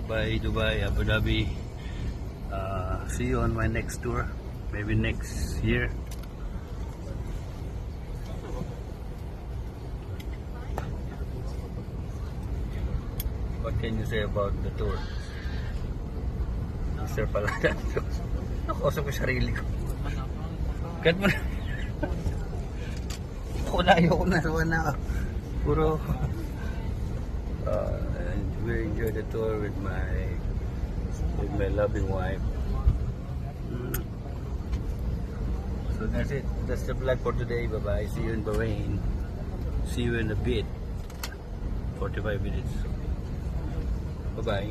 Dubai, Dubai, Abu Dhabi. See you on my next tour, maybe next year. What can you say about the tour? Mr. Palada. Nakausap ko sarili ko. Cut mo na. Ayoko na. Puro. We enjoy the tour with my loving wife. So that's it. That's the vlog for today. Bye bye. See you in Bahrain. See you in a bit. 45 minutes. Bye bye.